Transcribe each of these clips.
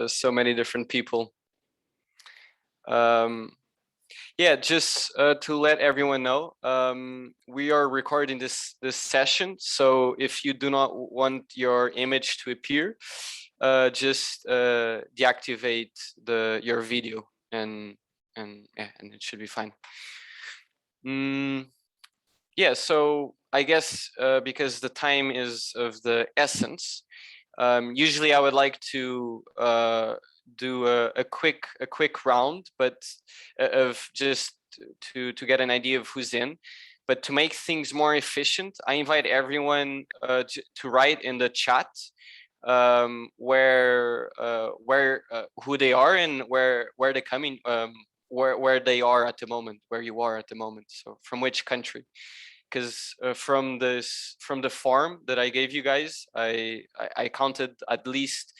so many different people. Yeah, just to let everyone know, we are recording this session. So if you do not want your image to appear, just deactivate your video, and it should be fine. Yeah, so I guess because the time is of the essence, usually I would like to do a quick round, but of just to get an idea of who's in. But to make things more efficient, I invite everyone to write in the chat where who they are and where they're coming, where they are at the moment, where you are at the moment. So from which country? Because from the form that I gave you guys, I counted at least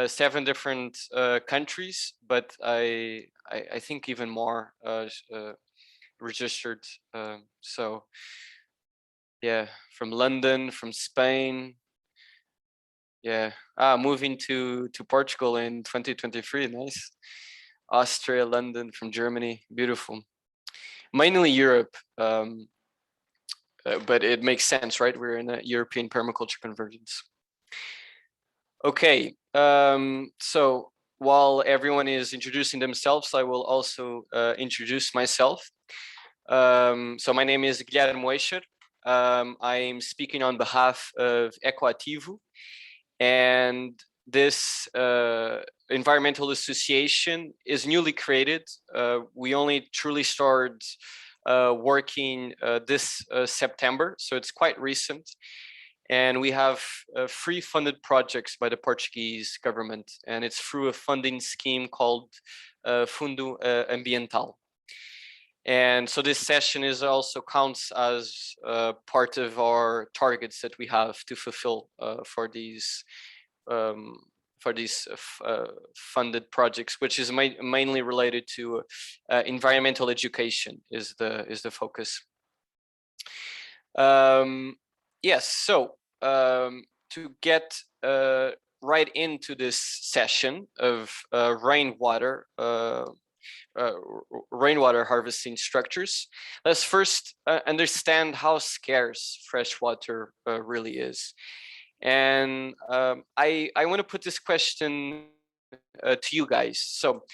7 different countries, but I think even more registered. So yeah, from London, from Spain. Yeah, moving to Portugal in 2023. Nice. Austria, London, from Germany. Beautiful. Mainly Europe. But it makes sense, right? We're in a European permaculture convergence. Okay, so while everyone is introducing themselves, I will also introduce myself. So my name is Guilherme Oischer. I'm speaking on behalf of EcoAtivo, and this environmental association is newly created. We only truly started working this September, so it's quite recent. And we have 3 funded projects by the Portuguese government, and it's through a funding scheme called Fundo Ambiental. And so this session is also counts as part of our targets that we have to fulfill for these funded projects, which is mainly related to environmental education is the focus. Yes, so to get right into this session of rainwater harvesting structures, let's first understand how scarce freshwater really is. And I want to put this question to you guys. So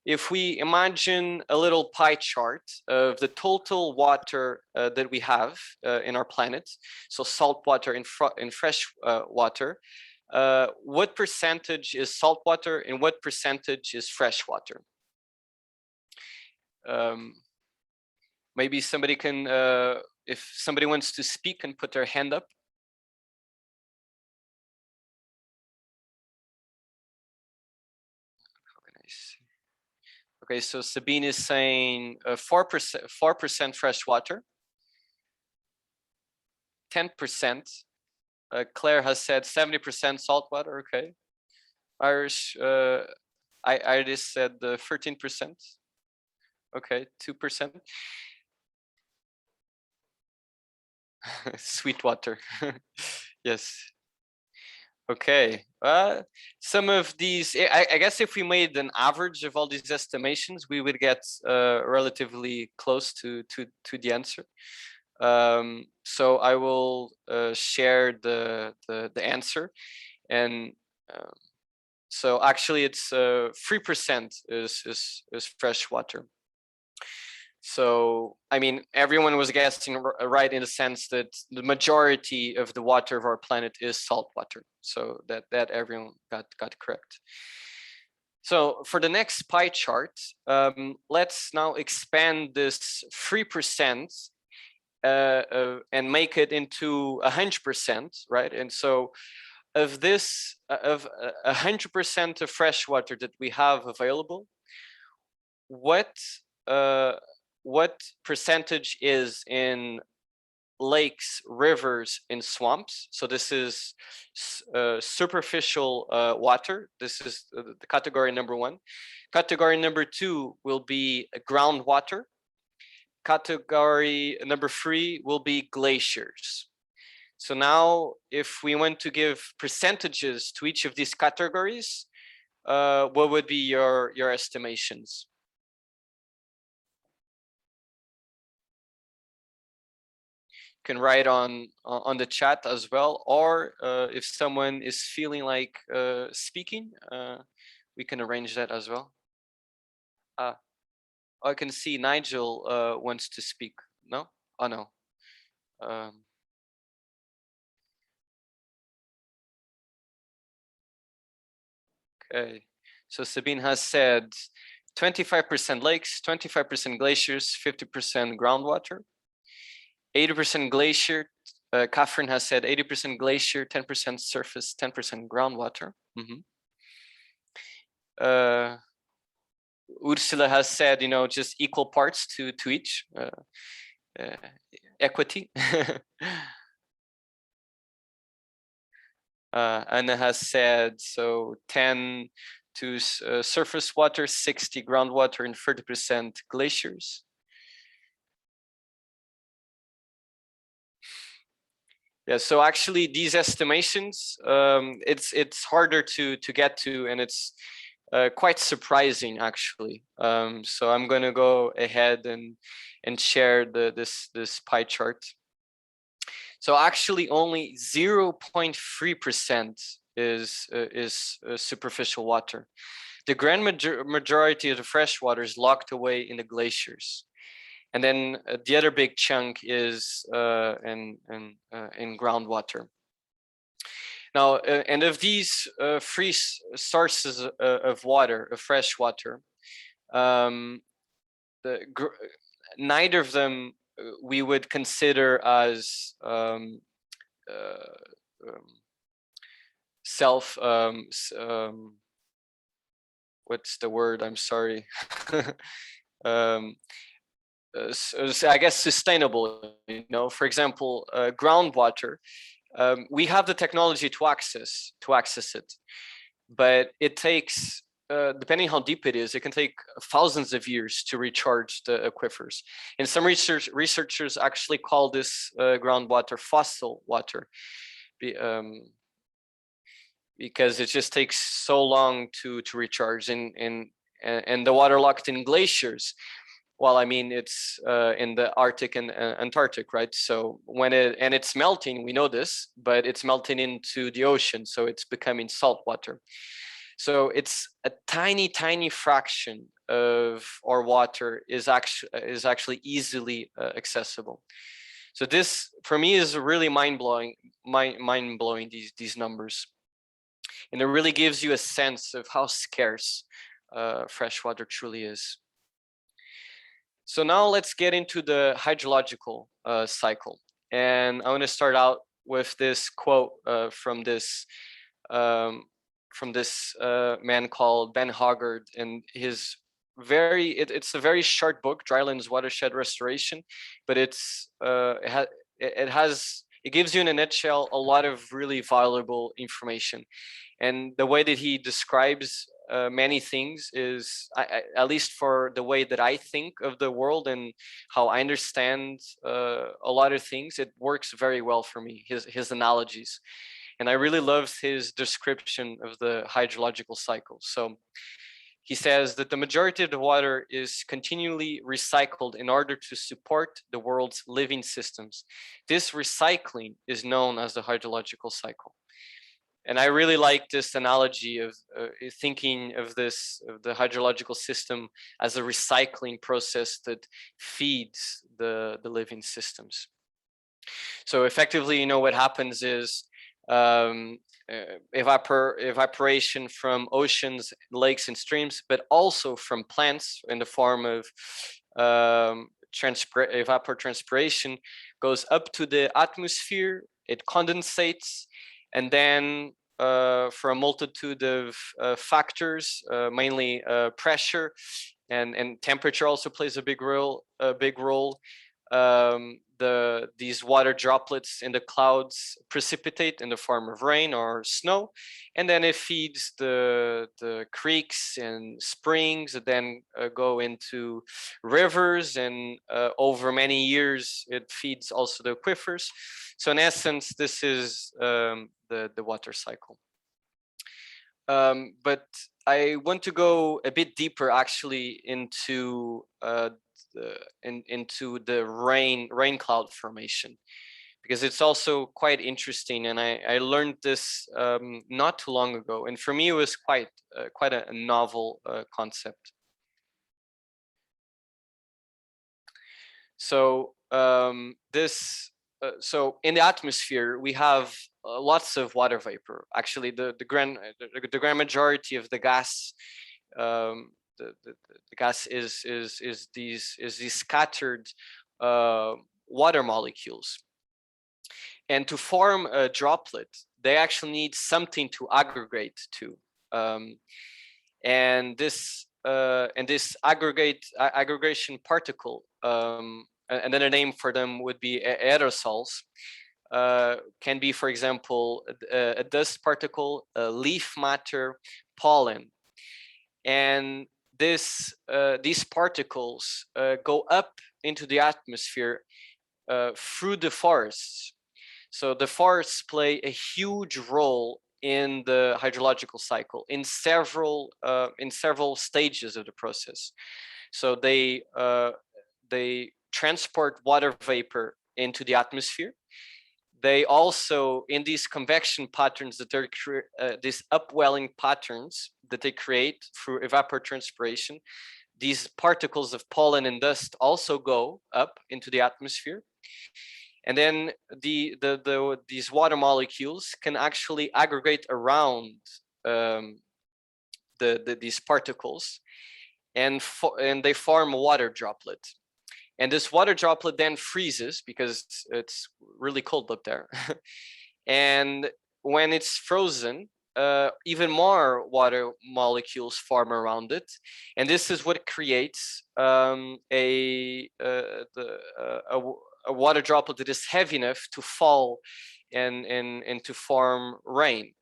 if we imagine a little pie chart of the total water that we have in our planet, so salt water and fresh water, what percentage is salt water and what percentage is fresh water? Maybe somebody can, if somebody wants to speak, and put their hand up. Okay, so Sabine is saying 4% fresh water, 10%. Claire has said 70% salt water. Okay, Irish, Iris said 13%. Okay, 2%. Sweet water. Yes. Okay, some of these, I guess if we made an average of all these estimations, we would get relatively close to the answer. So I will share the answer, and so actually it's 3% is fresh water. So, I mean, everyone was guessing right in the sense that the majority of the water of our planet is salt water. So that everyone got correct. So for the next pie chart, let's now expand this 3% and make it into 100%, right? And so of this, of 100% of fresh water that we have available, what percentage is in lakes, rivers, and swamps? So this is superficial water. This is the category number 1. Category number 2 will be groundwater. Category number 3 will be glaciers. So now, if we want to give percentages to each of these categories, what would be your estimations? You can write on the chat as well, or if someone is feeling like speaking, we can arrange that as well. I can see Nigel wants to speak. No? Oh no. Okay. So Sabine has said 25% lakes, 25% glaciers, 50% groundwater, 80% glacier. Catherine has said 80% glacier, 10% surface, 10% groundwater. Ursula has said, just equal parts to each, equity. Anna has said, so 10 to surface water, 60 groundwater, and 30% glaciers. Yeah, so actually these estimations, it's harder to get to, and it's quite surprising actually. So I'm going to go ahead and share this pie chart. So actually only 0.3% is superficial water. The grand majority of the fresh water is locked away in the glaciers. And then the other big chunk is in groundwater. Now, and of these three sources of water, of fresh water, neither of them we would consider as self what's the word, I'm sorry. So I guess sustainable, for example, groundwater, we have the technology to access it, but it takes, depending how deep it is, it can take thousands of years to recharge the aquifers. And some researchers actually call this groundwater fossil water, because it just takes so long to recharge. And the water locked in glaciers, well, I mean, it's in the Arctic and Antarctic, right? So it's melting, we know this, but it's melting into the ocean, so it's becoming salt water. So it's a tiny fraction of our water is actually easily accessible. So this, for me, is really mind-blowing, these numbers. And it really gives you a sense of how scarce freshwater truly is. So now let's get into the hydrological cycle. And I want to start out with this quote from this man called Ben Hoggard, and his it's a very short book, Drylands Watershed Restoration, but it gives you in a nutshell a lot of really valuable information. And the way that he describes many things is, at least for the way that I think of the world and how I understand a lot of things, it works very well for me, his analogies. And I really loved his description of the hydrological cycle. So he says that the majority of the water is continually recycled in order to support the world's living systems. This recycling is known as the hydrological cycle. And I really like this analogy of thinking of the hydrological system as a recycling process that feeds the living systems. So effectively, what happens is evaporation from oceans, lakes, and streams, but also from plants in the form of evapotranspiration, goes up to the atmosphere, it condensates, and then for a multitude of factors, mainly pressure and temperature also plays a big role. These water droplets in the clouds precipitate in the form of rain or snow, and then it feeds the creeks and springs that then go into rivers, and over many years it feeds also the aquifers. So in essence, this is the water cycle. But I want to go a bit deeper actually into into the rain cloud formation, because it's also quite interesting, and I learned this not too long ago, and for me it was quite a novel concept. So so in the atmosphere we have lots of water vapor. Actually, the grand majority of the gas, the gas is these scattered water molecules. And to form a droplet, they actually need something to aggregate to, and this aggregation particle, another name for them would be aerosols. Can be, for example, a dust particle, leaf matter, pollen, and these particles go up into the atmosphere through the forests. So the forests play a huge role in the hydrological cycle in several stages of the process. So they transport water vapor into the atmosphere. They also, in these convection patterns that they're these upwelling patterns that they create through evapotranspiration, these particles of pollen and dust also go up into the atmosphere. And then these water molecules can actually aggregate around these particles, and they form a water droplet. And this water droplet then freezes because it's really cold up there. And when it's frozen, even more water molecules form around it, and this is what creates a water droplet that is heavy enough to fall and to form rain.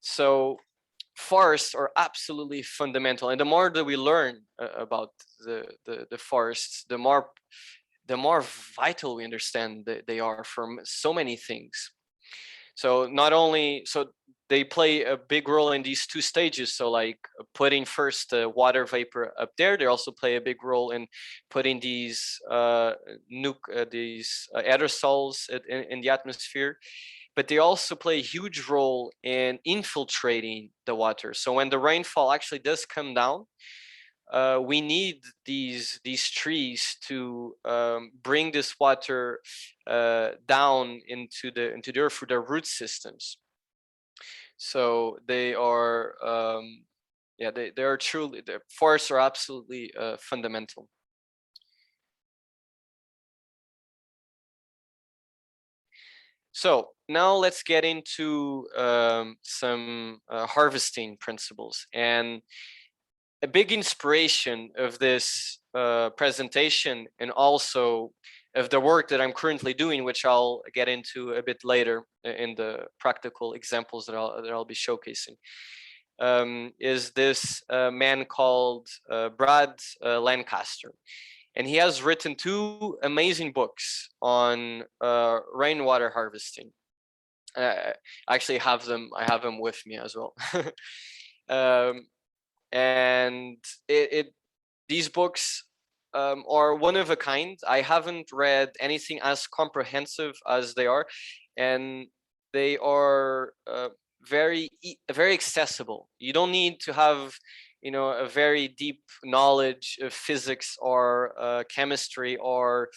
So forests are absolutely fundamental, and the more that we learn about the forests, the more vital we understand that they are for so many things. So not only they play a big role in these two stages. So like putting first the water vapor up there, they also play a big role in putting these aerosols in the atmosphere. But they also play a huge role in infiltrating the water. So when the rainfall actually does come down, we need these trees to bring this water down into the earth through their root systems. So they are they are truly, the forests are absolutely fundamental. So now let's get into some harvesting principles. And a big inspiration of this presentation, and also of the work that I'm currently doing, which I'll get into a bit later in the practical examples that I'll be showcasing, is this man called Brad Lancaster. And he has written 2 amazing books on rainwater harvesting. I actually have them. I have them with me as well. And these books are one of a kind. I haven't read anything as comprehensive as they are, and they are very accessible. You don't need to have a very deep knowledge of physics or chemistry or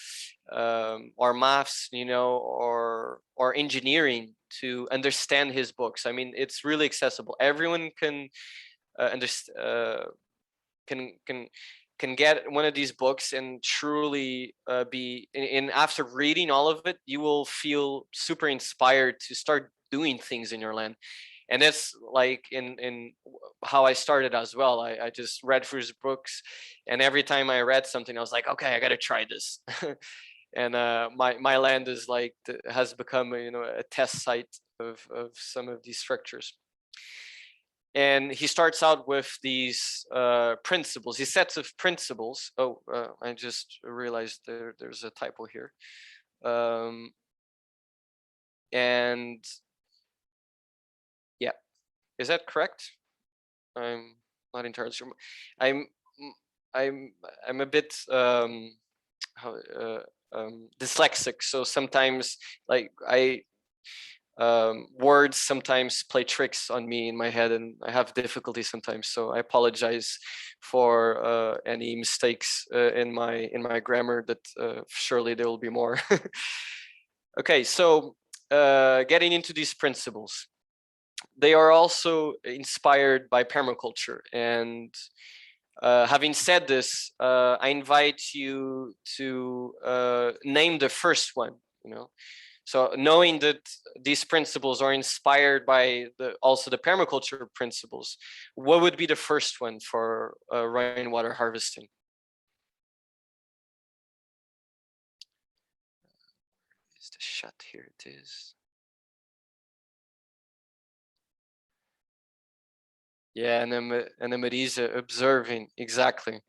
maths, or engineering to understand his books. I mean, it's really accessible. Everyone can can get one of these books and truly be in after reading all of it, you will feel super inspired to start doing things in your land. And that's like in how I started as well. I just read through his books, and every time I read something, I was like, okay, I gotta try this. And my land is like has become a test site of some of these structures. And he starts out with these principles, these sets of principles. Oh, I just realized there's a typo here. And yeah, is that correct? I'm not entirely sure. I'm I'm a bit how, dyslexic, so sometimes like words sometimes play tricks on me in my head, and I have difficulty sometimes. So I apologize for any mistakes in my grammar. That surely there will be more. Okay, so getting into these principles, they are also inspired by permaculture. And having said this, I invite you to name the first one. So knowing that these principles are inspired by also the permaculture principles, what would be the first one for rainwater harvesting? Is the shut here? It is. Yeah, and Marisa observing, exactly.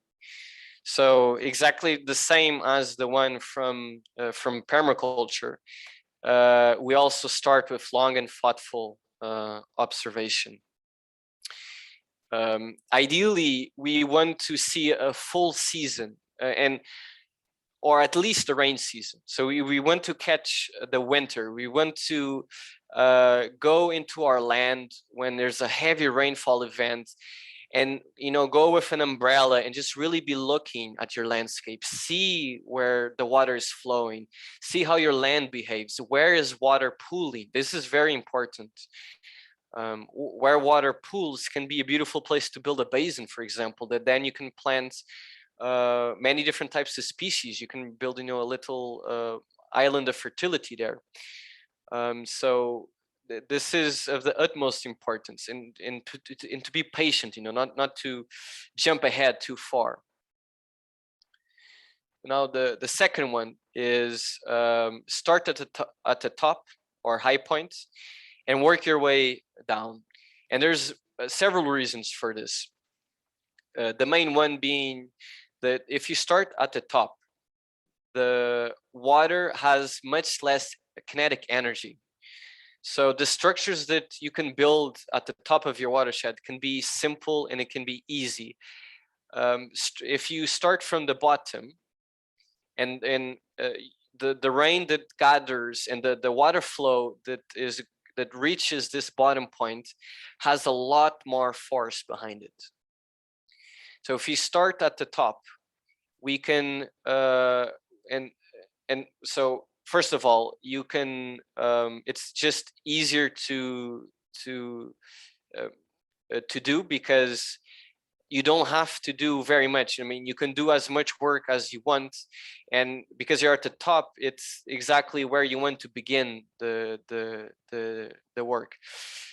So exactly the same as the one from permaculture. We also start with long and thoughtful observation. Ideally, we want to see a full season or at least the rain season. So we want to catch the winter. We want to go into our land when there's a heavy rainfall event, and go with an umbrella and just really be looking at your landscape. See where the water is flowing. See how your land behaves. Where is water pooling? This is very important. Where water pools can be a beautiful place to build a basin, for example, that then you can plant many different types of species. You can build, a little island of fertility there. So this is of the utmost importance, and to be patient, not to jump ahead too far. Now the second one is start at the top or high point and work your way down. And there's several reasons for this. The main one being that if you start at the top, the water has much less kinetic energy. So the structures that you can build at the top of your watershed can be simple and it can be easy. If you start from the bottom, and the rain that gathers and the water flow that reaches this bottom point has a lot more force behind it. So if you start at the top, we can and so first of all, you can it's just easier to do, because you don't have to do very much. I mean, you can do as much work as you want, and because you're at the top, it's exactly where you want to begin the work.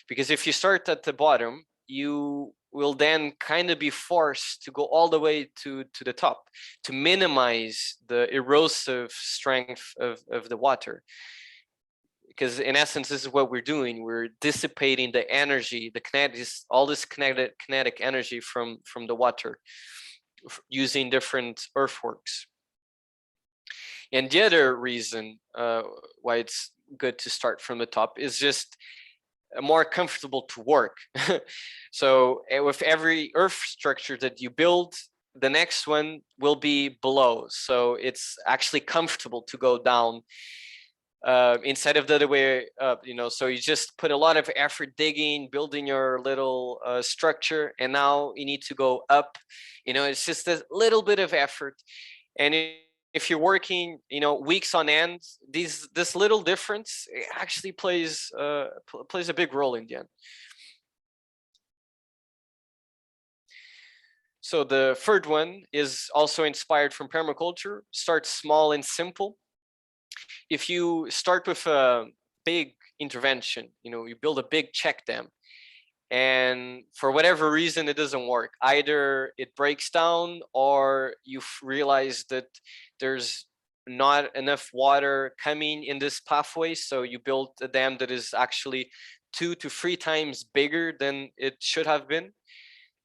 Because if you start at the bottom, you will then kind of be forced to go all the way to the top to minimize the erosive strength of the water. Because in essence, this is what we're doing. We're dissipating the energy, the all this kinetic energy from the water using different earthworks. And the other reason why it's good to start from the top is just more comfortable to work. So with every earth structure that you build, the next one will be below. So it's actually comfortable to go down instead of the other way up, so you just put a lot of effort digging, building your little structure, and now you need to go up. It's just a little bit of effort. And if you're working, weeks on end, this little difference actually plays a big role in the end. So the third one is also inspired from permaculture. Start small and simple. If you start with a big intervention, you build a big check dam, and for whatever reason it doesn't work, either it breaks down or you realize that there's not enough water coming in this pathway, so you build a dam that is actually 2 to 3 times bigger than it should have been.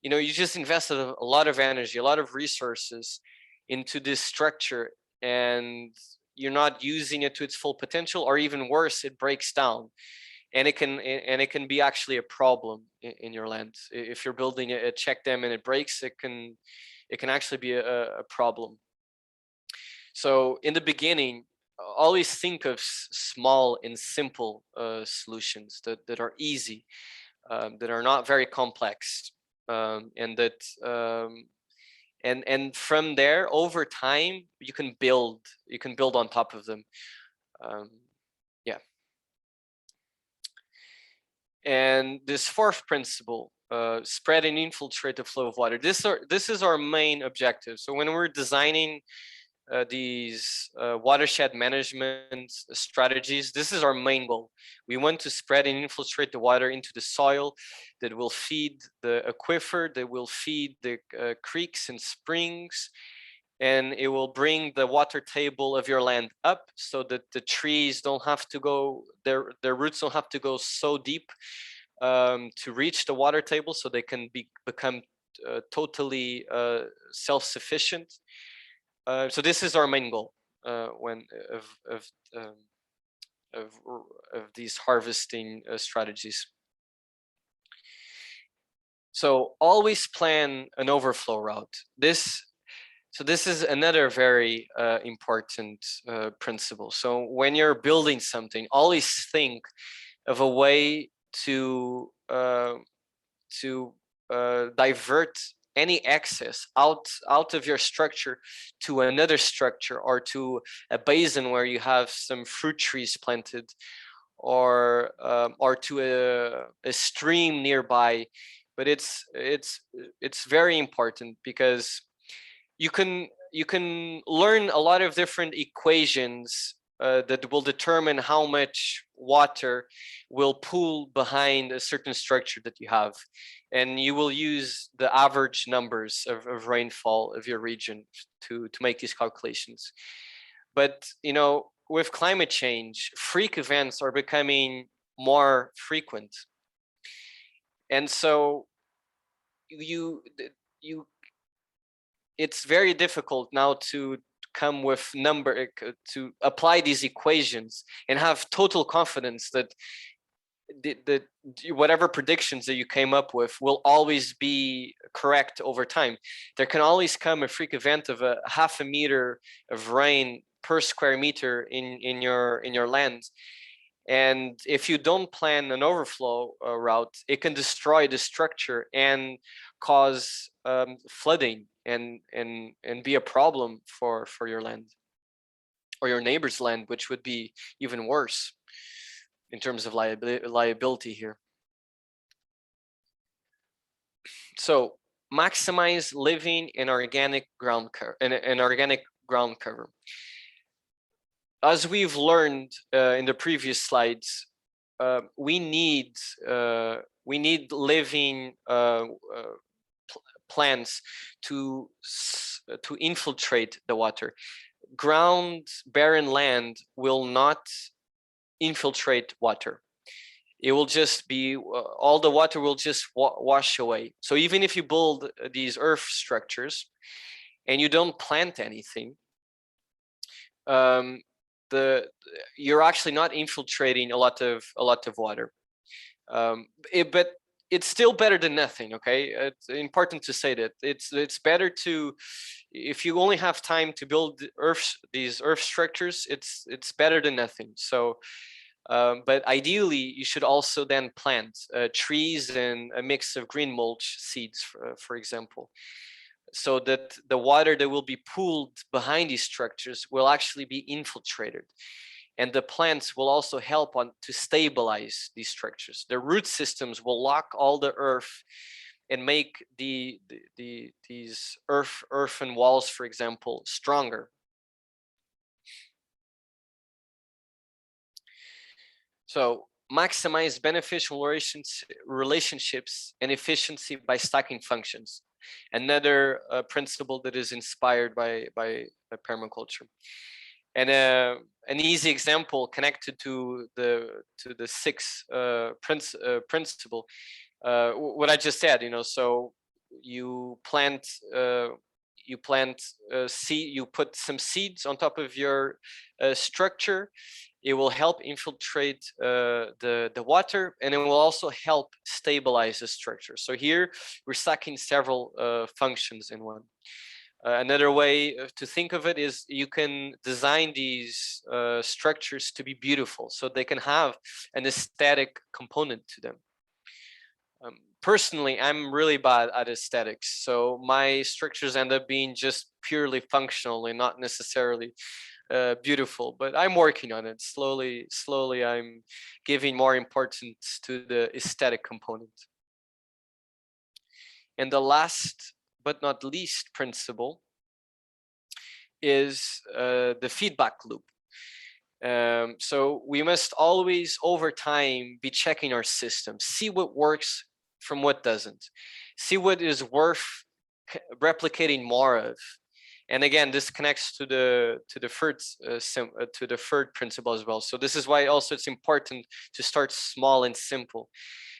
You just invested a lot of energy, a lot of resources into this structure, and you're not using it to its full potential, or even worse, it breaks down. and it can be actually a problem in your land. If you're building a check dam and it breaks, it can actually be a problem. So in the beginning, always think of small and simple solutions that are easy, that are not very complex, and that and from there, over time, you can build on top of them. Yeah. And this fourth principle, spread and infiltrate the flow of water. This is our main objective. So when we're designing these watershed management strategies, this is our main goal. We want to spread and infiltrate the water into the soil that will feed the aquifer, that will feed the creeks and springs, and it will bring the water table of your land up so that the trees don't have to go, their roots don't have to go so deep to reach the water table, so they can become totally self-sufficient. So this is our main goal when of these harvesting strategies. So always plan an overflow route. So this is another very important principle. So when you're building something, always think of a way to divert any excess out of your structure to another structure, or to a basin where you have some fruit trees planted, or to a stream nearby. But it's very important, because you can learn a lot of different equations that will determine how much water will pool behind a certain structure that you have, and you will use the average numbers of rainfall of your region to make these calculations. But with climate change, freak events are becoming more frequent, and so it's very difficult now to come with to apply these equations and have total confidence that whatever predictions that you came up with will always be correct over time. There can always come a freak event of a half a meter of rain per square meter in your land. And if you don't plan an overflow route, it can destroy the structure and cause flooding and be a problem for your land or your neighbor's land, which would be even worse in terms of liability here. So maximize living in organic ground cover. As we've learned in the previous slides, we need living plants to infiltrate the water. Ground barren land will not infiltrate water. It will just be all the water will just wash away. So even if you build these earth structures and you don't plant anything, you're actually not infiltrating a lot of water. But it's still better than nothing. Okay, it's important to say that it's better to, if you only have time to build these earth structures, it's better than nothing. So but ideally you should also then plant trees and a mix of green mulch seeds, for example, so that the water that will be pooled behind these structures will actually be infiltrated. And the plants will also help to stabilize these structures. The root systems will lock all the earth and make these earthen walls, for example, stronger. So maximize beneficial relationships and efficiency by stacking functions. Another principle that is inspired by permaculture. And an easy example connected to the sixth principle, what I just said, so you plant seed, you put some seeds on top of your structure, it will help infiltrate the water, and it will also help stabilize the structure. So here we're stacking several functions in one. Another way to think of it is you can design these structures to be beautiful, so they can have an aesthetic component to them. Personally, I'm really bad at aesthetics, so my structures end up being just purely functional and not necessarily beautiful, but I'm working on it. Slowly I'm giving more importance to the aesthetic component. And the last but not least principle is the feedback loop. So we must always, over time, be checking our system, see what works from what doesn't, see what is worth replicating more of. And again, this connects to the third principle as well. So this is why also it's important to start small and simple,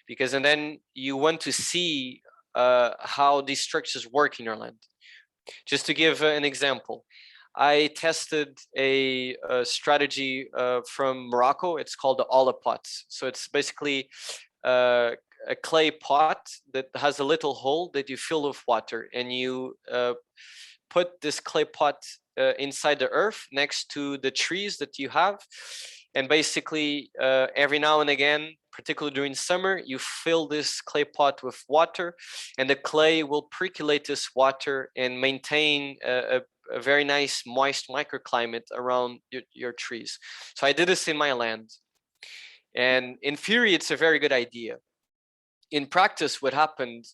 because and then you want to see how these structures work in your land. Just to give an example, I tested a strategy from Morocco. It's called the olla pot. So it's basically a clay pot that has a little hole that you fill with water, and you put this clay pot inside the earth next to the trees that you have. And basically every now and again, particularly during summer, you fill this clay pot with water, and the clay will percolate this water and maintain a very nice moist microclimate around your trees. So I did this in my land, and in theory it's a very good idea. In practice, what happened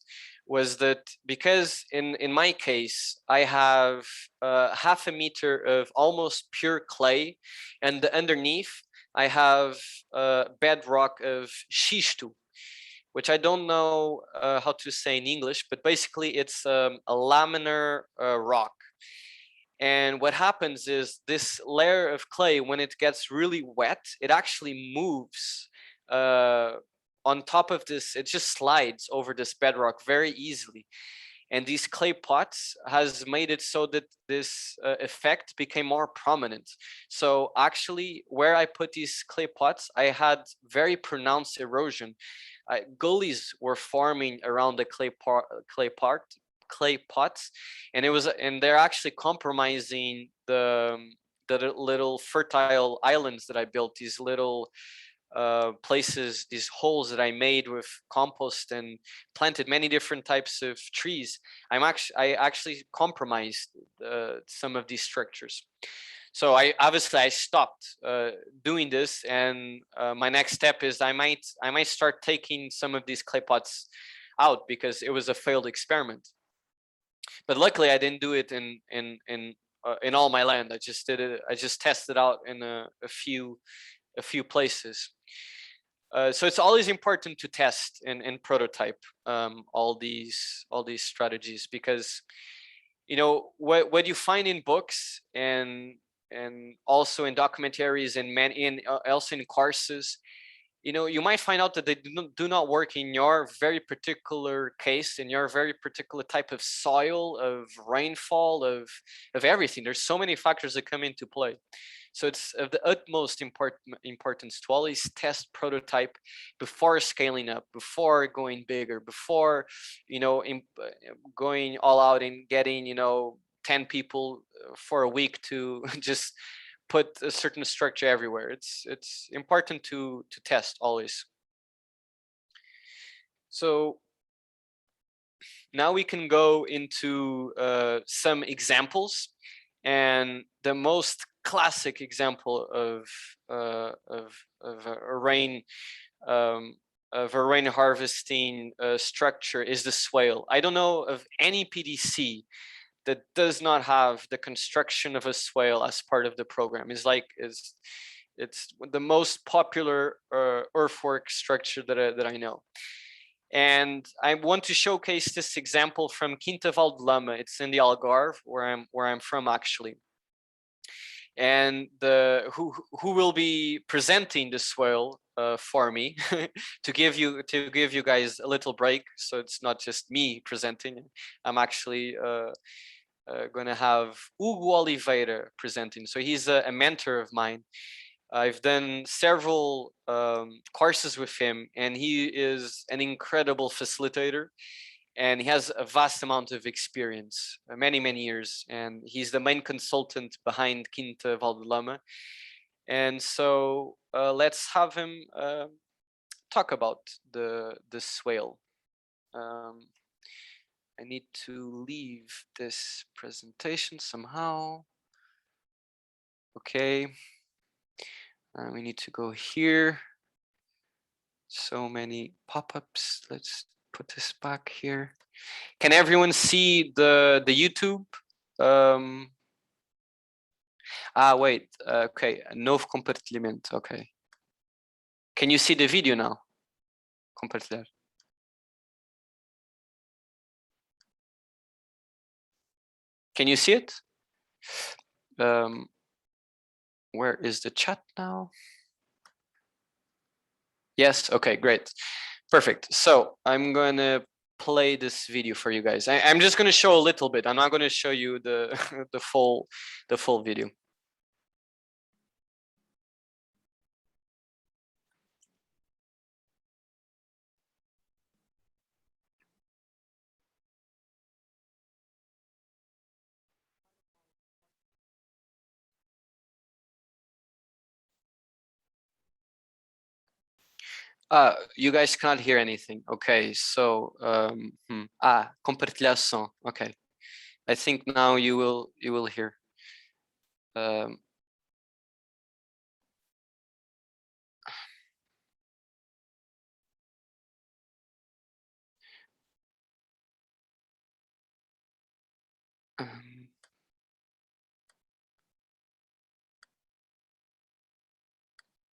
was that because in my case, I have half a meter of almost pure clay, and underneath I have bedrock of xisto, which I don't know how to say in English, but basically it's a laminar rock. And what happens is this layer of clay, when it gets really wet, it actually moves on top of this. It just slides over this bedrock very easily. And these clay pots has made it so that this effect became more prominent. So actually, where I put these clay pots, I had very pronounced erosion. Gullies were forming around the clay pots, and they're actually compromising the little fertile islands that I built, these little places, these holes that I made with compost and planted many different types of trees. I actually compromised some of these structures. So I stopped doing this, and my next step is I might start taking some of these clay pots out, because it was a failed experiment. But luckily I didn't do it in all my land. I just did it. I just tested out in a few places. So it's always important to test and prototype all these strategies, because what you find in books and also in documentaries and also in courses, you might find out that they do not work in your very particular case, in your very particular type of soil, of rainfall, of everything. There's so many factors that come into play. So it's of the utmost importance to always test, prototype before scaling up, before going bigger, before going all out and getting 10 people for a week to just put a certain structure everywhere. It's important to test always. So now we can go into some examples, and the most classic example of a rain harvesting structure is the swale. I don't know of any PDC that does not have the construction of a swale as part of the program. It's the most popular earthwork structure that I know. And I want to showcase this example from Quinta Val de Lama. It's in the Algarve, where I'm from actually. And who will be presenting the swale for me to give you guys a little break, so it's not just me presenting. I'm actually going to have Hugo Oliveira presenting. So he's a mentor of mine, I've done several courses with him, and he is an incredible facilitator, and he has a vast amount of experience, many years, and he's the main consultant behind Quinta Valdelama. And so let's have him talk about the Swale. I need to leave this presentation somehow. Okay. We need to go here. So many pop-ups. Let's put this back here. Can everyone see the YouTube? Wait. Okay. Novo compartilhamento. Okay. Can you see the video now? Compartilhar. Can you see it? Where is the chat now? Yes. Okay. Great. Perfect. So I'm going to play this video for you guys. I'm just going to show a little bit. I'm not going to show you the the full video. You guys cannot hear anything. Okay, so compartilhação. Okay, I think now you will hear.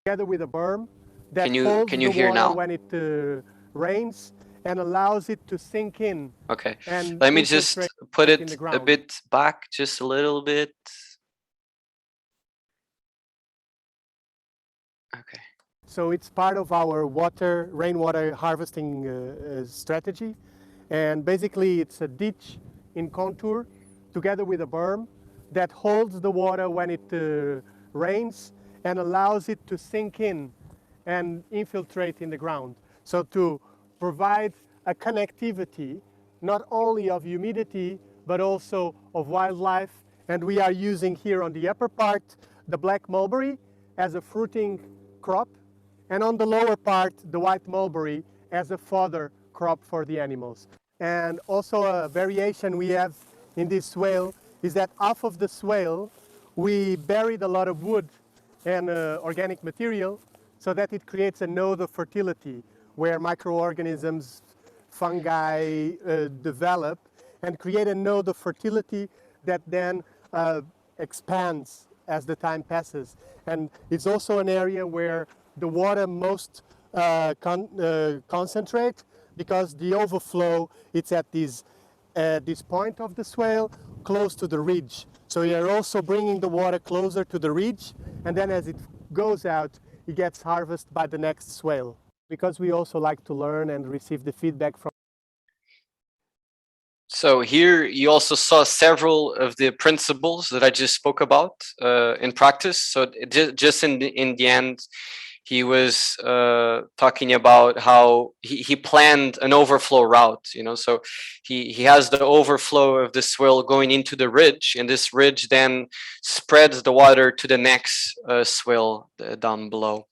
Together with a berm that holds the water when it rains and allows it to sink in. Okay, let me just put it a bit back, just a little bit. Okay. So it's part of our rainwater harvesting strategy. And basically it's a ditch in contour together with a berm that holds the water when it rains and allows it to sink in and infiltrate in the ground. So to provide a connectivity, not only of humidity, but also of wildlife. And we are using here on the upper part, the black mulberry as a fruiting crop. And on the lower part, the white mulberry as a fodder crop for the animals. And also a variation we have in this swale is that off of the swale, we buried a lot of wood and organic material so that it creates a node of fertility where microorganisms, fungi develop and create a node of fertility that then expands as the time passes. And it's also an area where the water most concentrate because the overflow, it's at this point of the swale close to the ridge. So you're also bringing the water closer to the ridge, and then as it goes out, it gets harvested by the next swale. Because we also like to learn and receive the feedback from. So here you also saw several of the principles that I just spoke about in practice. So just in the end, he was talking about how he planned an overflow route, you know, so he has the overflow of the swale going into the ridge, and this ridge then spreads the water to the next swale down below.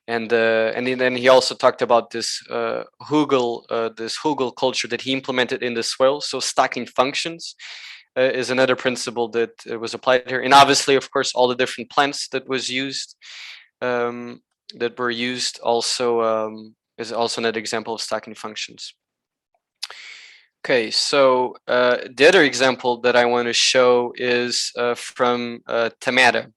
And then he also talked about this hugel culture that he implemented in the swale. So stacking functions is another principle that was applied here, and obviously, of course, all the different plants that was used. That were used also is also another example of stacking functions. Okay, so the other example that I want to show is from Tamera.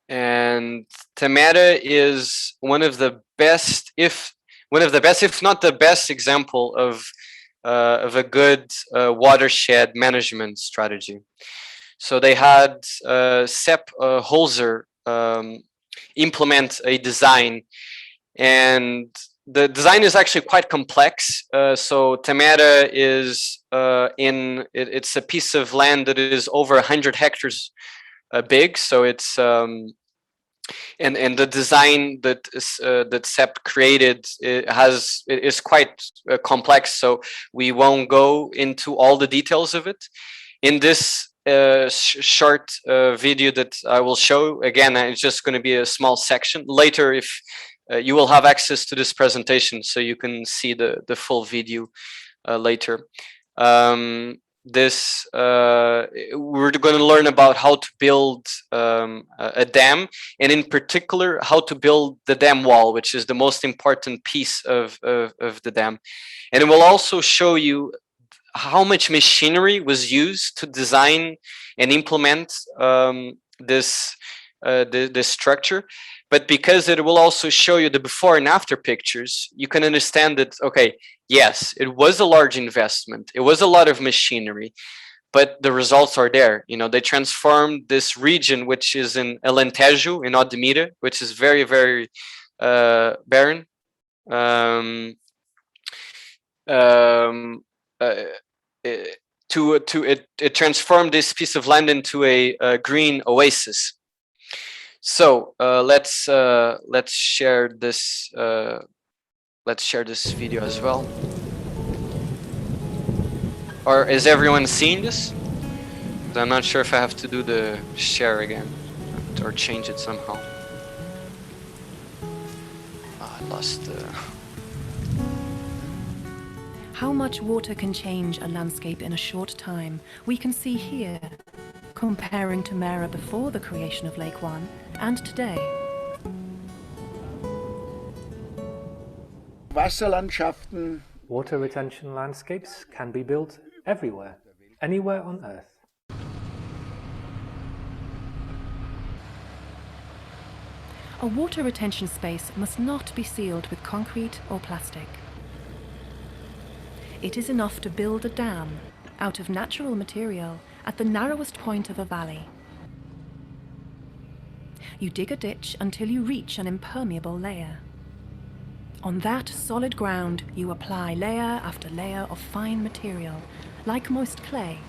And Tamera is one of the best, if not the best example of a good watershed management strategy. So they had Sepp Holzer implement a design, and the design is actually quite complex. So Tamera is it's a piece of land that is over 100 hectares big. So it's and the design that SEP created is quite complex, so we won't go into all the details of it. In this short video that I will show, again, it's just going to be a small section. Later, if you will have access to this presentation, so you can see the full video later. We're going to learn about how to build a dam, and in particular how to build the dam wall, which is the most important piece of the dam. And it will also show you how much machinery was used to design and implement this structure. But because it will also show you the before and after pictures, you can understand that, okay, yes, it was a large investment. It was a lot of machinery, but the results are there. You know, they transformed this region, which is in Alentejo, in Odmira, which is very, very barren. It transformed this piece of land into a green oasis. So let's share this. Let's share this video as well. Or is everyone seeing this? I'm not sure if I have to do the share again or change it somehow. Oh, I lost the. How much water can change a landscape in a short time, we can see here, comparing Tamera before the creation of Lake One and today. Wasserlandschaften. Water retention landscapes can be built everywhere, anywhere on Earth. A water retention space must not be sealed with concrete or plastic. It is enough to build a dam out of natural material at the narrowest point of a valley. You dig a ditch until you reach an impermeable layer. On that solid ground, you apply layer after layer of fine material, like moist clay,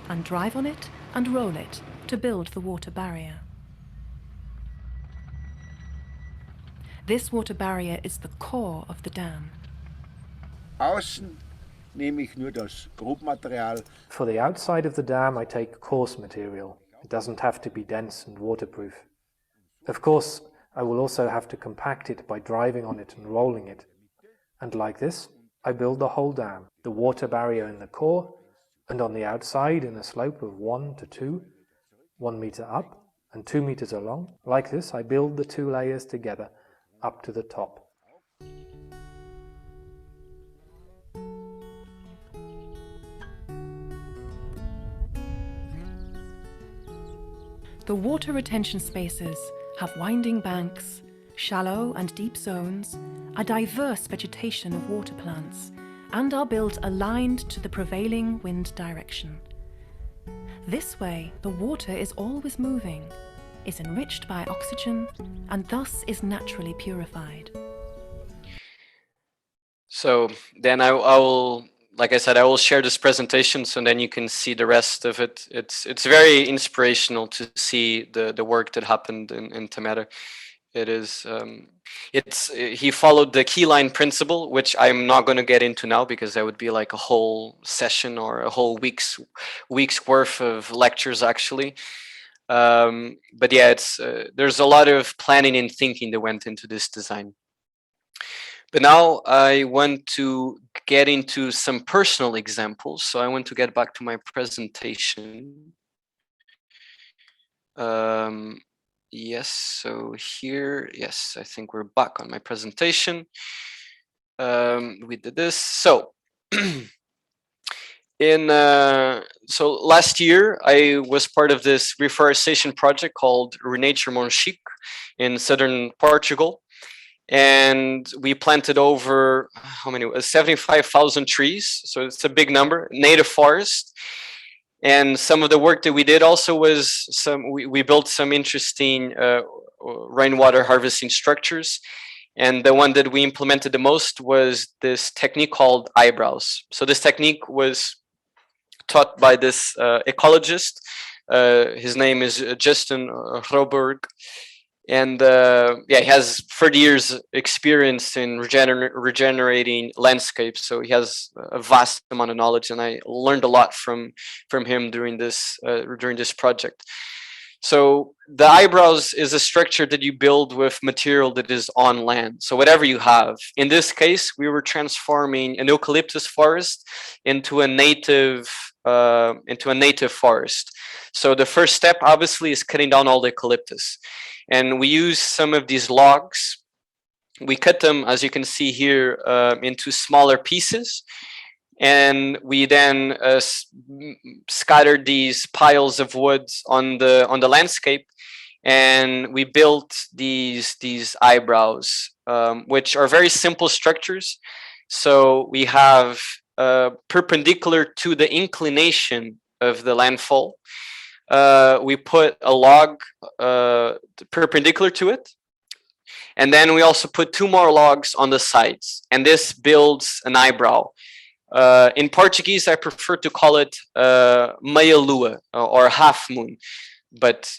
and drive on it and roll it to build the water barrier. This water barrier is the core of the dam. Außen nehme ich nur das Grobmaterial. For the outside of the dam, I take coarse material. It doesn't have to be dense and waterproof. Of course, I will also have to compact it by driving on it and rolling it. And like this, I build the whole dam, the water barrier in the core, and on the outside in a slope of 1 to 2, 1 meter up and 2 meters along. Like this, I build the 2 layers together up to the top. The water retention spaces have winding banks, shallow and deep zones, a diverse vegetation of water plants, and are built aligned to the prevailing wind direction. This way, the water is always moving, is enriched by oxygen, and thus is naturally purified. So then I will, like I said, I will share this presentation, so then you can see the rest of it. It's very inspirational to see the work that happened in Tamera. It is he followed the keyline principle, which I'm not going to get into now because that would be like a whole session or a whole week's worth of lectures actually. But yeah, there's a lot of planning and thinking that went into this design. But now I want to get into some personal examples. So I want to get back to my presentation. Yes, so here, yes, I think we're back on my presentation. We did this. So so last year I was part of this reforestation project called Renature Monchique in southern Portugal. And we planted over, how many, 75,000 trees. So it's a big number, native forest. And some of the work that we did also was we built some interesting rainwater harvesting structures. And the one that we implemented the most was this technique called eyebrows. So this technique was taught by this ecologist. His name is Justin Roberg. And yeah, he has 30 years experience in regenerating landscapes, so he has a vast amount of knowledge, and I learned a lot from him during this project. So the eyebrows is a structure that you build with material that is on land. So whatever you have. In this case, we were transforming an eucalyptus forest into a native forest. So the first step, obviously, is cutting down all the eucalyptus. And we use some of these logs. We cut them, as you can see here, into smaller pieces. And we then scattered these piles of wood on the landscape, and we built these eyebrows, which are very simple structures. So we have perpendicular to the inclination of the landfall. We put a log perpendicular to it, and then we also put 2 more logs on the sides, and this builds an eyebrow. In Portuguese, I prefer to call it meia lua, or half moon, but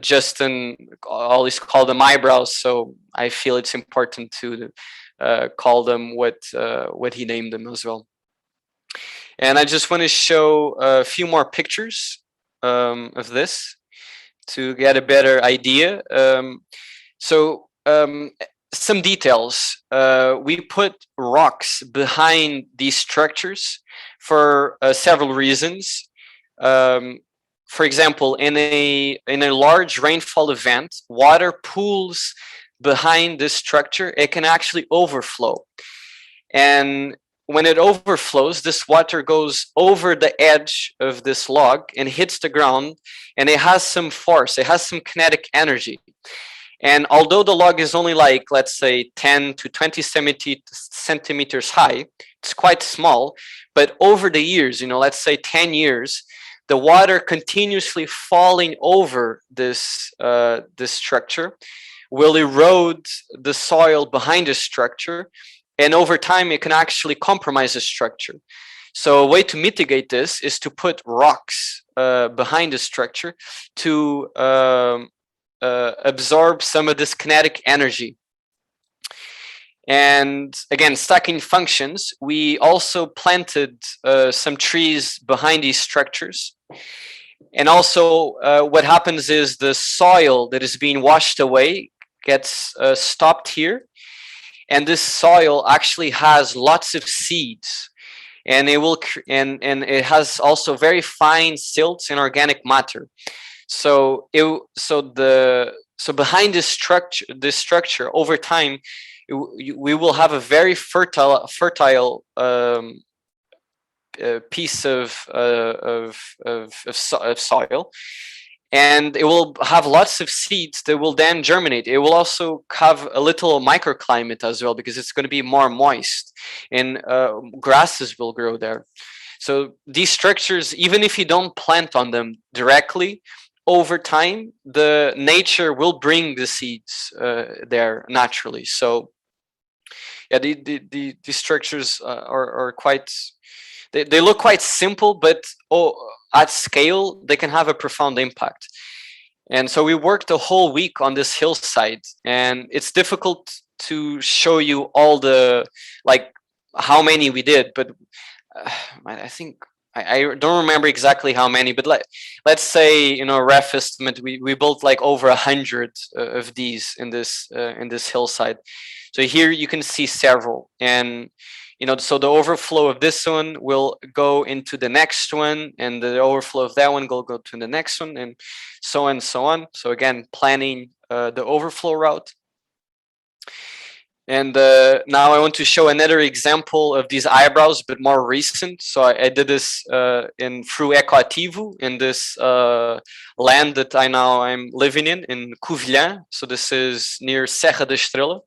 Justin always called them eyebrows, so I feel it's important to call them what he named them as well. And I just want to show a few more pictures of this to get a better idea. Some details. We put rocks behind these structures for several reasons. For example, in a large rainfall event, water pools behind this structure. It can actually overflow, and when it overflows, this water goes over the edge of this log and hits the ground, and it has some force. It has some kinetic energy. And although the log is only like, let's say, 10 to 20 centimeters high, it's quite small. But over the years, let's say 10 years, the water continuously falling over this structure will erode the soil behind the structure. And over time, it can actually compromise the structure. So a way to mitigate this is to put rocks behind the structure to absorb some of this kinetic energy. And again, stacking functions, we also planted some trees behind these structures. And also what happens is the soil that is being washed away gets stopped here. And this soil actually has lots of seeds, and it has also very fine silts and organic matter. So behind this structure, over time, we will have a very fertile piece of soil, and it will have lots of seeds that will then germinate. It will also have a little microclimate as well, because it's going to be more moist, and grasses will grow there. So these structures, even if you don't plant on them directly, over time, the nature will bring the seeds there naturally. So yeah, these structures are quite, they look quite simple, but at scale, they can have a profound impact. And so we worked a whole week on this hillside, and it's difficult to show you all the, like, how many we did, but I think, I don't remember exactly how many, but let's say, a rough estimate, we built like over 100 of these in this hillside. So here you can see several, and so the overflow of this one will go into the next one, and the overflow of that one will go to the next one, and so on and so on. So again, planning the overflow route. And now I want to show another example of these eyebrows, but more recent. So I did this through EcoAtivo in this land that I'm living in Covilhã. So this is near Serra da Estrela.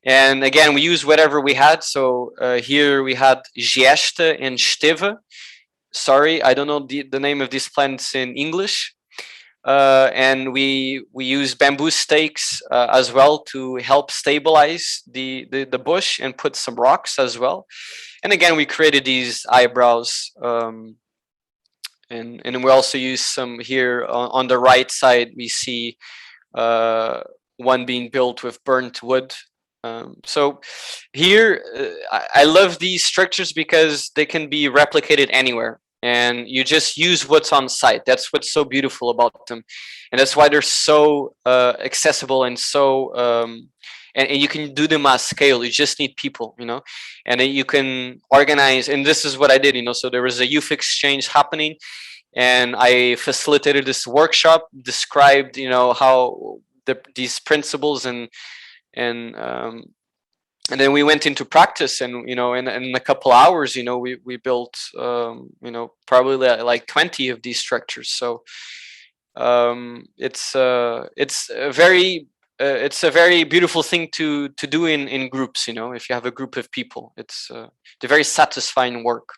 And again, we use whatever we had. So here we had Giesta and Steva. Sorry, I don't know the name of these plants in English. And we use bamboo stakes as well to help stabilize the bush, and put some rocks as well. And again, we created these eyebrows, and we also use some here on the right side. We see one being built with burnt wood. So here, I love these structures because they can be replicated anywhere, and you just use what's on site. That's what's so beautiful about them, and that's why they're so accessible and so and you can do them at scale. You just need people, you know, and then you can organize. And this is what I did, you know. So there was a youth exchange happening, and I facilitated this workshop, described, you know, how these principles and then we went into practice, and you know, in a couple hours, you know, we built you know, probably like 20 of these structures. So it's a very beautiful thing to do in groups, you know. If you have a group of people, it's a very satisfying work.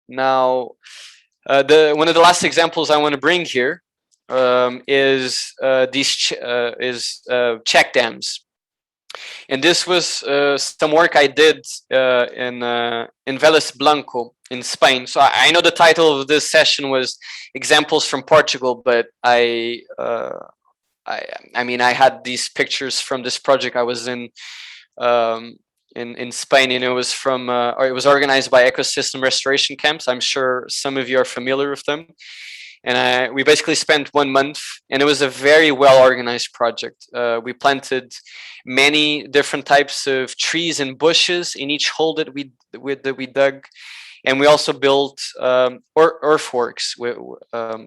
Now, one of the last examples I want to bring here is check dams, and this was some work I did in Vélez Blanco in Spain. So I know the title of this session was examples from Portugal, but I mean, I had these pictures from this project I was in Spain, and it was from or it was organized by ecosystem restoration camps. I'm sure some of you are familiar with them. And we basically spent 1 month, and it was a very well organized project. We planted many different types of trees and bushes in each hole that we dug, and we also built earthworks.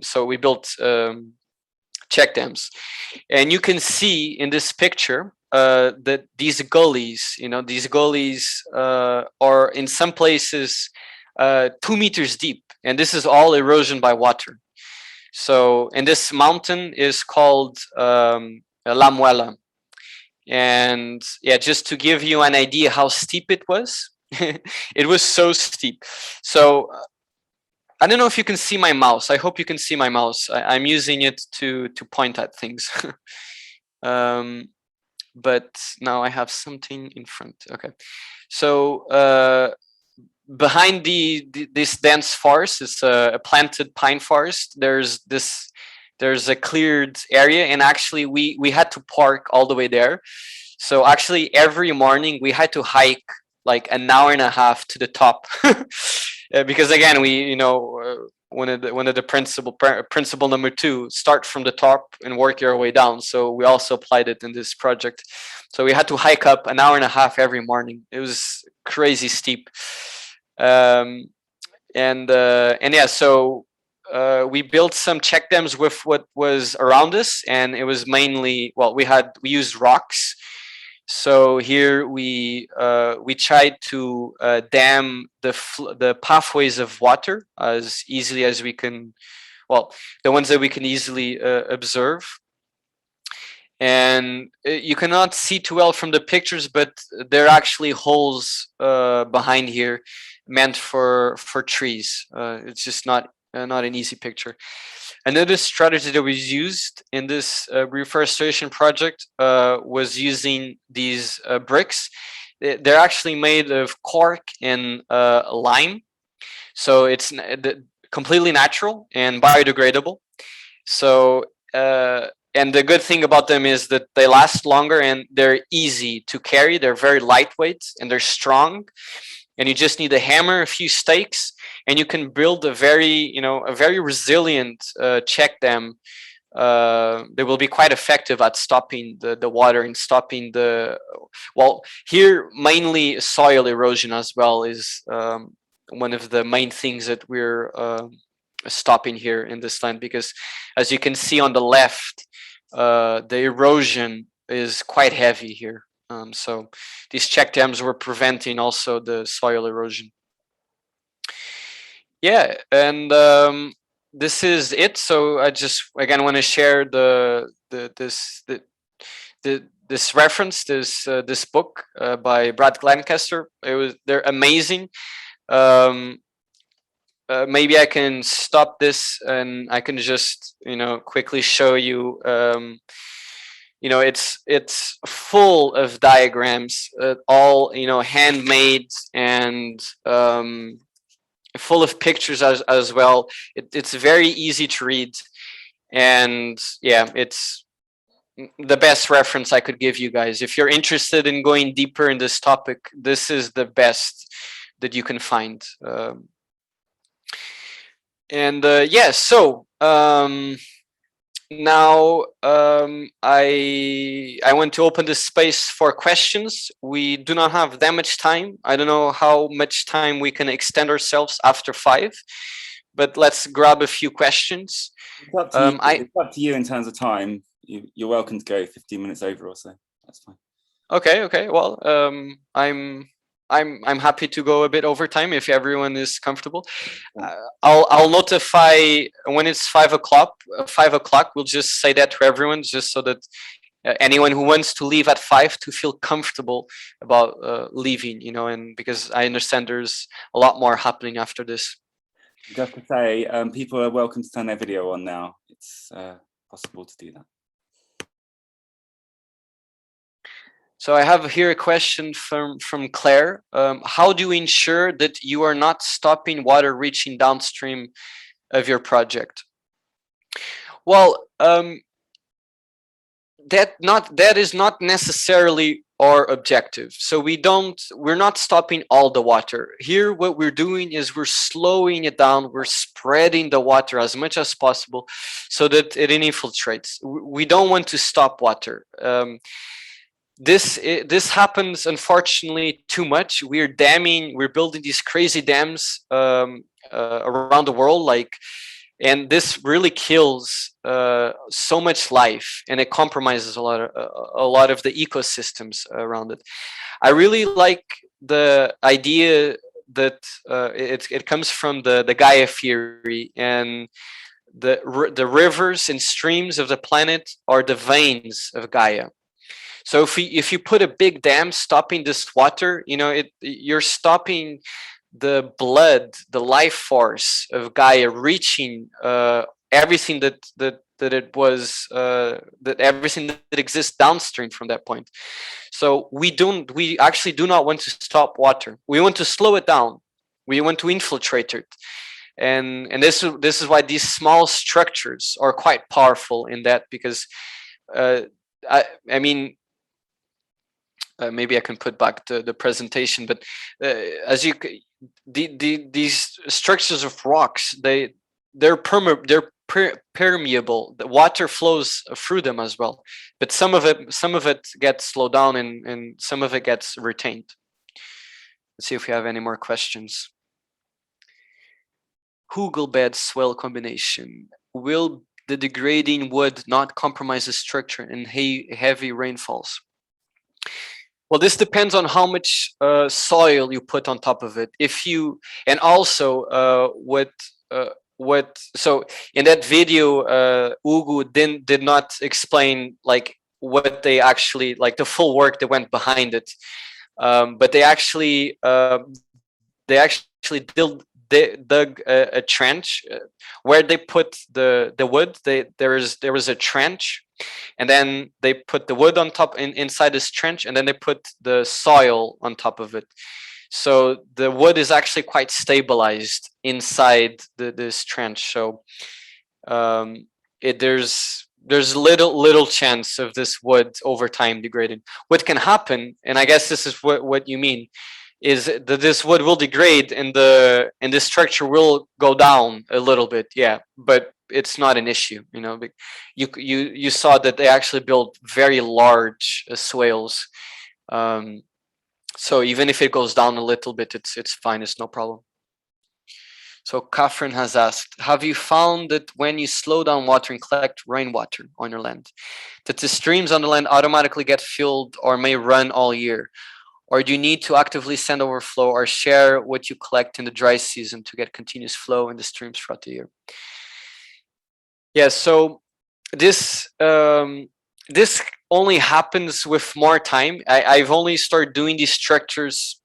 So we built check dams, and you can see in this picture that these gullies, you know, are in some places 2 meters deep, and this is all erosion by water. So, and this mountain is called La Muela. And yeah, just to give you an idea how steep it was, it was so steep. So I don't know if you can see my mouse. I hope you can see my mouse. I'm using it to point at things. But now I have something in front. Okay. So behind this dense forest, it's a planted pine forest. There's a cleared area, and actually we had to park all the way there. So actually every morning we had to hike like an hour and a half to the top because again, one of the principle number 2, start from the top and work your way down. So we also applied it in this project. So we had to hike up an hour and a half every morning. It was crazy steep. And yeah, so we built some check dams with what was around us, and it was mainly, well, we used rocks. So here we tried to dam the pathways of water as easily as we can, well, the ones that we can easily observe. And you cannot see too well from the pictures, but there are actually holes behind here meant for trees. It's just not an easy picture. Another strategy that was used in this reforestation project was using these bricks. They're actually made of cork and lime, so it's completely natural and biodegradable. So and the good thing about them is that they last longer and they're easy to carry. They're very lightweight and they're strong. And you just need a hammer, a few stakes, and you can build a very resilient check dam. They will be quite effective at stopping the water and stopping well, here mainly soil erosion as well is one of the main things that we're stopping here in this land, because as you can see on the left, the erosion is quite heavy here. So these check dams were preventing also the soil erosion. Yeah, and this is it. So I just again want to share this reference, this book by Brad Lancaster. They're amazing. Maybe I can stop this and I can just quickly show you. It's full of diagrams, all handmade and full of pictures as well. It's very easy to read, And yeah, it's the best reference I could give you guys. If you're interested in going deeper in this topic, this is the best that you can find. Yeah, so now I want to open this space for questions. We do not have that much time. I don't know how much time we can extend ourselves after 5, but let's grab a few questions. It's up to you. It's up to you in terms of time. You're welcome to go 15 minutes over or so. That's fine. Okay. Well, I'm happy to go a bit over time if everyone is comfortable. I'll notify when it's 5 o'clock. 5 o'clock. We'll just say that to everyone, just so that anyone who wants to leave at 5 to feel comfortable about leaving. You know, and because I understand there's a lot more happening after this. Just to say, people are welcome to turn their video on now. It's possible to do that. So I have here a question from Claire. How do you ensure that you are not stopping water reaching downstream of your project? Well, that is not necessarily our objective. So we're not stopping all the water. Here what we're doing is we're slowing it down, we're spreading the water as much as possible so that it infiltrates. We don't want to stop water. This happens unfortunately too much. We're building these crazy dams around the world, and this really kills so much life, and it compromises a lot of the ecosystems around it. I really like the idea that it comes from the Gaia theory, and the rivers and streams of the planet are the veins of Gaia. So if you put a big dam stopping this water, you know, you're stopping the blood, the life force of Gaia reaching everything that everything that exists downstream from that point. So we actually do not want to stop water. We want to slow it down. We want to infiltrate it. And this is why these small structures are quite powerful in that, because I mean, maybe I can put back the presentation, but as these structures of rocks, they're permeable. The water flows through them as well, but some of it gets slowed down and some of it gets retained. Let's see if we have any more questions. Hugel bed swale combination. Will the degrading wood not compromise the structure in heavy rainfalls? Well, this depends on how much soil you put on top of it. And also so in that video, Ugo did not explain like what they actually, like the full work that went behind it. But they actually dug a trench where they put the wood. There was a trench, and then they put the wood on top inside this trench, and then they put the soil on top of it. So the wood is actually quite stabilized inside this trench. So there's little chance of this wood over time degrading. What can happen, and I guess this is what you mean, is that this wood will degrade and the structure will go down a little bit, yeah, but it's not an issue, you know. You saw that they actually built very large swales, so even if it goes down a little bit, it's fine, it's no problem. So Catherine has asked, have you found that when you slow down water and collect rainwater on your land, that the streams on the land automatically get filled or may run all year? Or do you need to actively send overflow or share what you collect in the dry season to get continuous flow in the streams throughout the year? Yeah, so this only happens with more time. I've only started doing these structures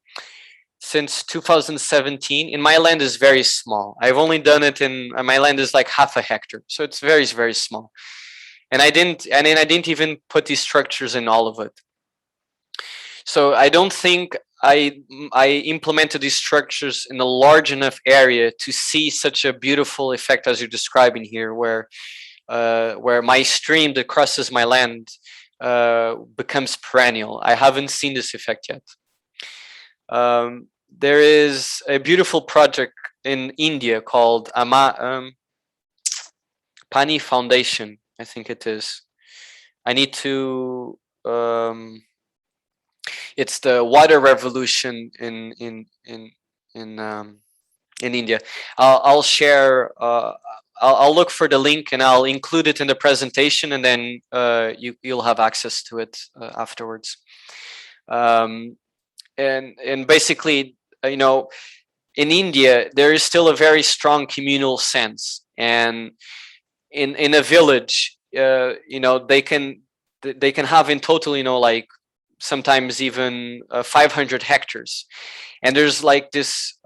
since 2017. And my land is very small. I've only done it my land is like half a hectare. So it's very, very small. And I didn't even put these structures in all of it. So I don't think I implemented these structures in a large enough area to see such a beautiful effect as you're describing here, where where my stream that crosses my land becomes perennial. I haven't seen this effect yet. There is a beautiful project in India called Pani Foundation, I think it is. I need to. It's the water revolution in India. I'll share. I'll look for the link and I'll include it in the presentation, and then you'll have access to it afterwards. And basically, you know, in India there is still a very strong communal sense, and in a village, you know, they can have in total, you know, like sometimes even 500 hectares, and there's like this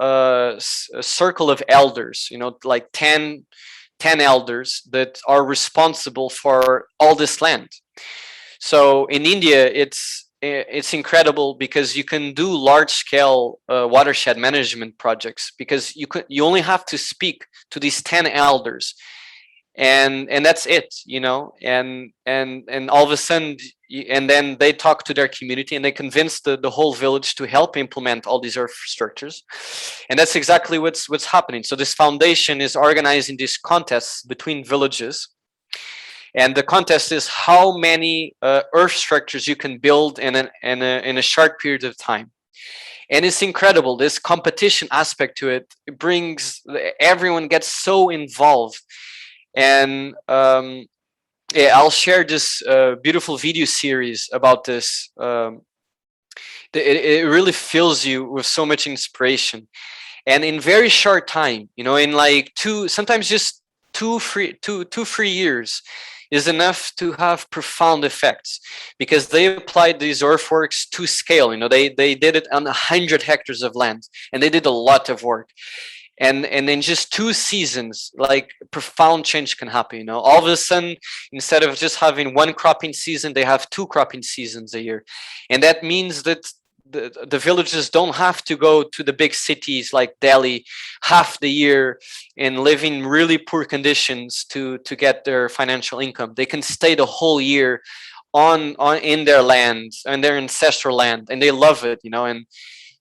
circle of elders, you know, like 10 elders that are responsible for all this land. So in India, it's incredible because you can do large-scale watershed management projects because you only have to speak to these 10 elders, and that's it, you know, and all of a sudden, and then they talk to their community and they convince the whole village to help implement all these earth structures, and that's exactly what's happening. So this foundation is organizing these contests between villages, and the contest is how many earth structures you can build in a short period of time. And it's incredible, this competition aspect to it. It brings, everyone gets so involved. And yeah, I'll share this beautiful video series about this. It really fills you with so much inspiration, and in very short time, you know, in like sometimes just 2-3 years is enough to have profound effects, because they applied these earthworks to scale. You know, they did it on 100 hectares of land, and they did a lot of work. And in just 2 seasons, like profound change can happen. You know, all of a sudden, instead of just having 1 cropping season, they have 2 cropping seasons a year, and that means that the villages don't have to go to the big cities like Delhi half the year and live in really poor conditions to get their financial income. They can stay the whole year on in their land, and their ancestral land, and they love it. You know, and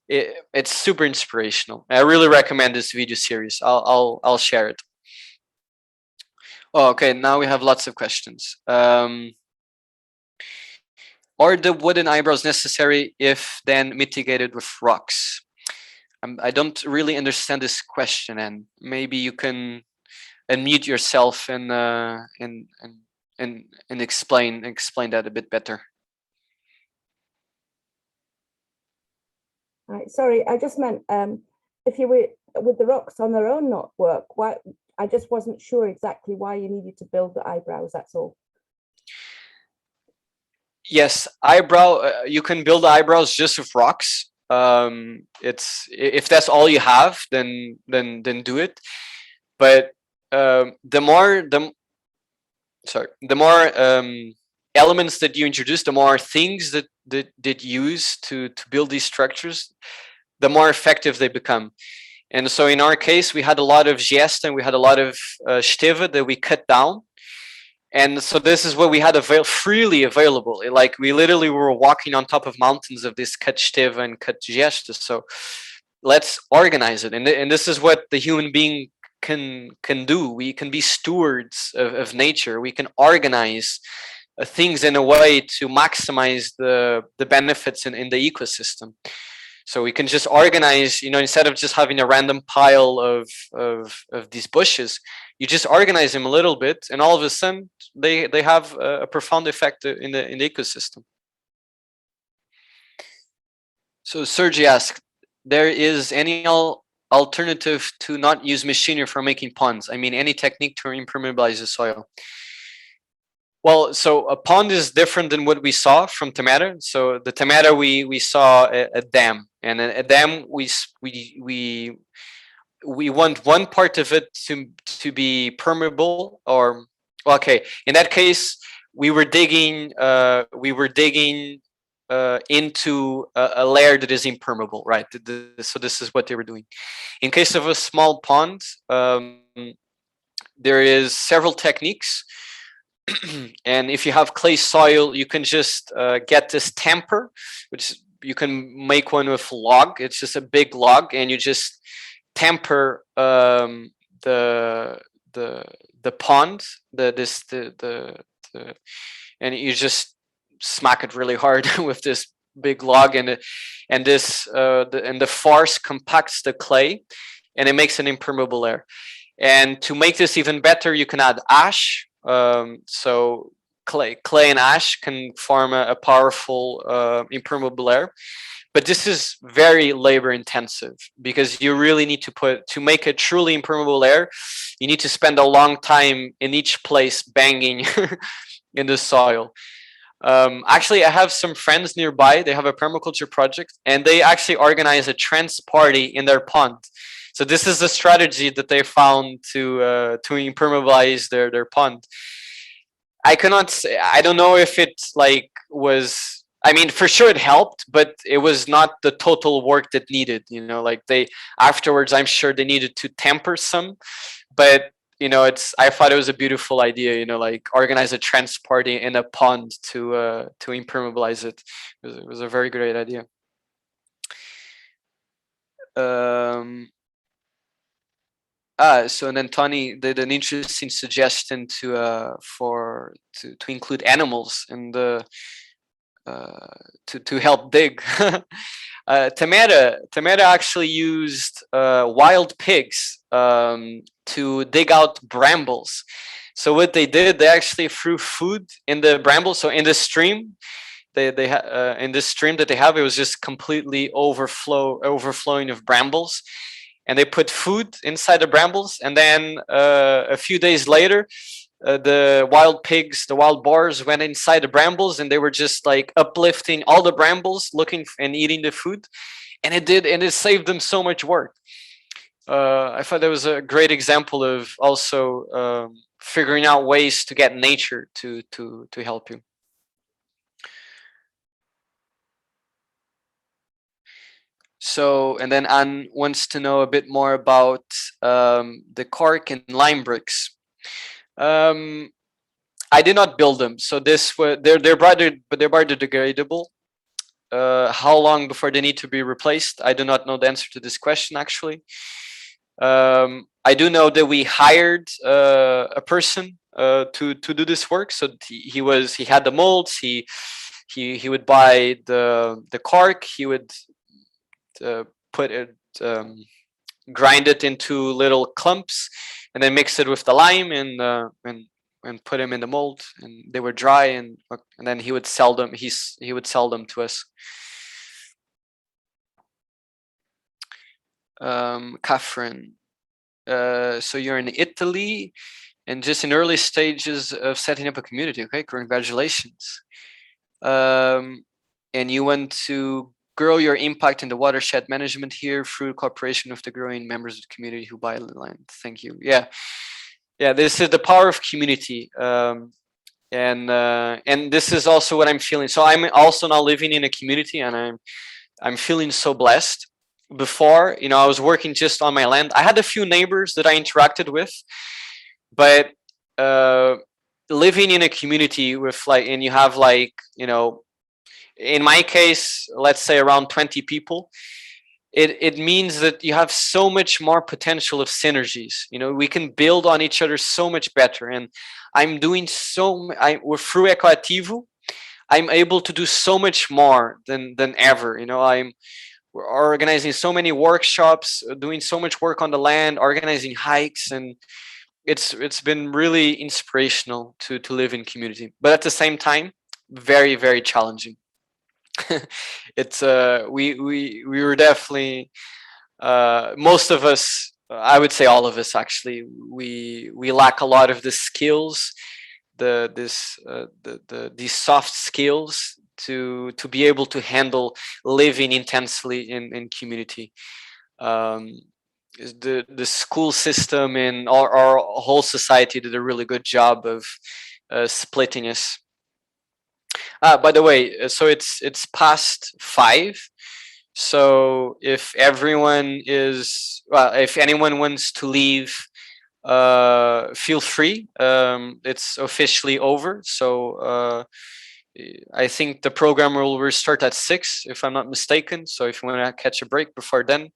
it's super inspirational. I really recommend this video series. I'll share it. Oh, okay, now we have lots of questions. Are the wooden eyebrows necessary if then mitigated with rocks? I don't really understand this question, and maybe you can unmute yourself and explain that a bit better. Right, sorry, I just meant if you were with the rocks on their own not work, why? I just wasn't sure exactly why you needed to build the eyebrows, that's all. Yes, you can build eyebrows just with rocks. It's, if that's all you have, then do it. But the more elements that you introduce, the more things that use to build these structures, the more effective they become. And so in our case, we had a lot of giesta and we had a lot of steva that we cut down. And so this is what we had freely available. Like we literally were walking on top of mountains of this cut steva and cut giesta. So let's organize it. And this is what the human being can do. We can be stewards of nature. We can organize things in a way to maximize the benefits in the ecosystem. So we can just organize, you know, instead of just having a random pile of these bushes, you just organize them a little bit, and all of a sudden they have a profound effect in the ecosystem. So Sergi asked, there is any alternative to not use machinery for making ponds? I mean, any technique to impermeabilize the soil? Well, so a pond is different than what we saw from Tamera. So the Tamera, we saw a dam, and a dam we want one part of it to be permeable, or okay, in that case we were digging into a layer that is impermeable, right? So this is what they were doing. In case of a small pond, there is several techniques. And if you have clay soil, you can just get this tamper, which you can make one with log. It's just a big log, and you just tamper the pond, and you just smack it really hard with this big log, and the force compacts the clay, and it makes an impermeable layer. And to make this even better, you can add ash. So clay and ash can form a powerful impermeable layer. But this is very labor intensive, because you really need to make a truly impermeable layer, you need to spend a long time in each place banging in the soil. Actually, I have some friends nearby, they have a permaculture project, and they actually organize a trans party in their pond. So this is the strategy that they found to impermeabilize their pond. I cannot say, I don't know if it was, I mean, for sure it helped, but it was not the total work that needed, afterwards, I'm sure they needed to temper some, but I thought it was a beautiful idea, organize a trans party in a pond to impermeabilize it. It was a very great idea. So then Tony did an interesting suggestion to include animals in the to help dig. Tamera actually used wild pigs to dig out brambles. So what they did, they actually threw food in the brambles. So in the stream, in this stream that they have, it was just completely overflowing of brambles. And they put food inside the brambles, and then a few days later, the wild pigs, the wild boars, went inside the brambles, and they were just uplifting all the brambles, looking and eating the food, and it saved them so much work. I thought that was a great example of also figuring out ways to get nature to help you. So, and then Anne wants to know a bit more about the cork and lime bricks. I did not build them, so they're biodegradable. How long before they need to be replaced? I do not know the answer to this question, actually. I do know that we hired a person to do this work. So he had the molds. He would buy the cork. He would put it, grind it into little clumps, and then mix it with the lime and put them in the mold, and they were dry, and then he would sell them. He would sell them to us. Catherine, so you're in Italy and just in early stages of setting up a community. Okay, congratulations. And you want to grow your impact in the watershed management here through cooperation with the growing members of the community who buy the land. Thank you. Yeah, this is the power of community. And this is also what I'm feeling. So I'm also now living in a community, and I'm feeling so blessed. Before, I was working just on my land. I had a few neighbors that I interacted with, but living in a community with and you have in my case, let's say around 20 people, it means that you have so much more potential of synergies. We can build on each other so much better. And I'm doing through EcoAtivo, I'm able to do so much more than ever. We're organizing so many workshops, doing so much work on the land, organizing hikes, and it's been really inspirational to live in community. But at the same time, very, very challenging. It's we were definitely most of us, I would say all of us actually, we lack a lot of the skills, these soft skills to be able to handle living intensely in community. The school system and our whole society did a really good job of splitting us. By the way, so it's past 5. So if anyone wants to leave, feel free. It's officially over, so I think the program will restart at 6, if I'm not mistaken. So if you want to catch a break before then,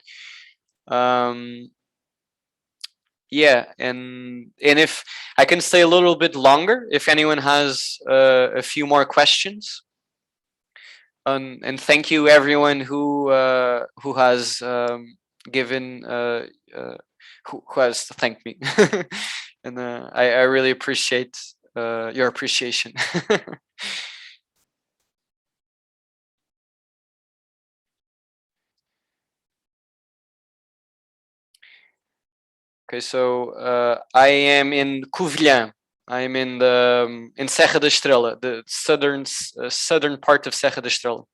yeah, and if I can stay a little bit longer, if anyone has a few more questions. And thank you everyone who has given who has thanked me, and I really appreciate your appreciation. Okay, so I am in Covilhã. I'm in the in Serra da Estrela, the southern part of Serra da Estrela.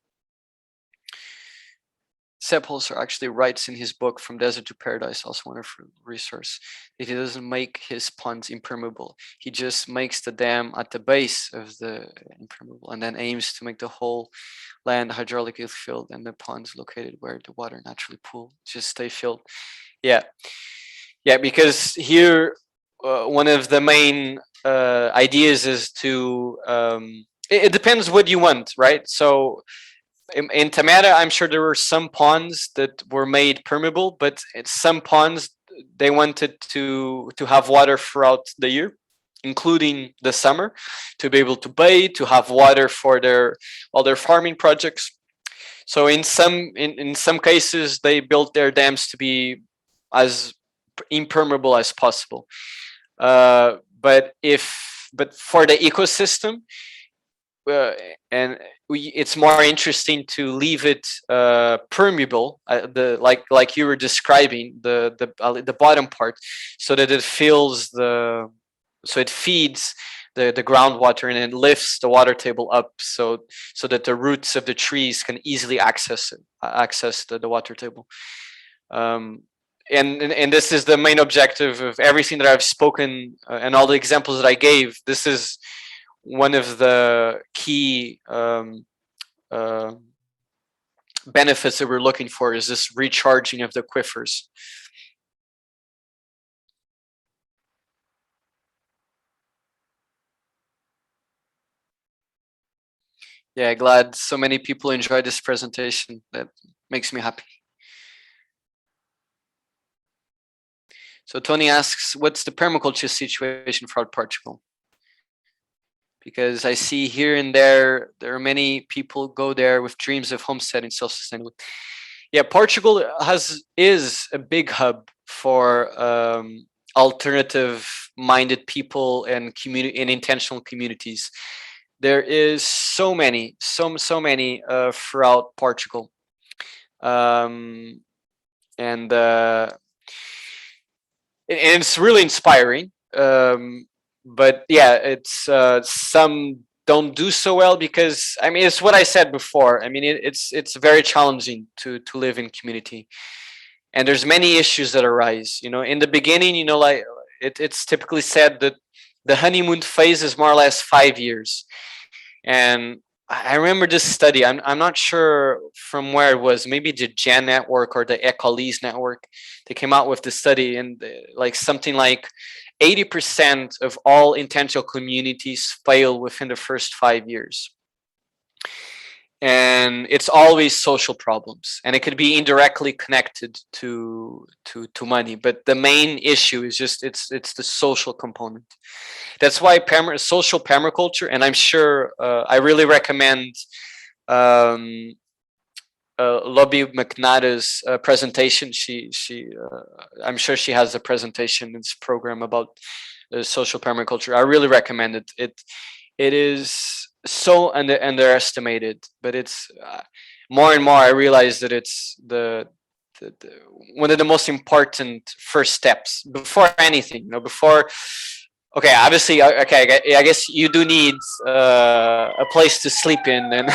Sepp Holzer actually writes in his book From Desert to Paradise, also wonderful resource, that he doesn't make his ponds impermeable. He just makes the dam at the base of the impermeable and then aims to make the whole land hydraulically filled and the ponds located where the water naturally pool just stay filled. Yeah. Yeah, because here one of the main ideas is to it depends what you want, right? So in Tamera, I'm sure there were some ponds that were made permeable, but some ponds they wanted to have water throughout the year, including the summer, to be able to bathe, to have water for all their farming projects. So in some cases, they built their dams to be as impermeable as possible. But for the ecosystem, it's more interesting to leave it permeable, like you were describing the bottom part, so that it feeds the groundwater and it lifts the water table up, so that the roots of the trees can easily access the water table. And this is the main objective of everything that I've spoken and all the examples that I gave. This is one of the key benefits that we're looking for, is this recharging of the aquifers. Yeah, glad so many people enjoyed this presentation. That makes me happy. So Tony asks, what's the permaculture situation throughout Portugal? Because I see here and there are many people go there with dreams of homesteading, self-sustainable. Yeah, Portugal is a big hub for alternative-minded people and intentional communities. There is so many throughout Portugal, and it's really inspiring. But yeah, it's some don't do so well because, I mean, it's what I said before. I mean, it's very challenging to live in community, and there's many issues that arise. In the beginning, like it's typically said that the honeymoon phase is more or less 5 years. And I remember this study. I'm not sure from where it was. Maybe the Gen Network or the EcoAtivo network. They came out with the study, and like something like 80% of all intentional communities fail within the first 5 years. And it's always social problems, and it could be indirectly connected to money, but the main issue is just it's the social component. That's why social permaculture, and I'm sure I really recommend Lobby McNada's presentation. I'm sure she has a presentation in this program about social permaculture. I really recommend it. It is so underestimated, but it's more and more I realize that it's the one of the most important first steps before anything. Okay, obviously, okay, I guess you do need a place to sleep in, and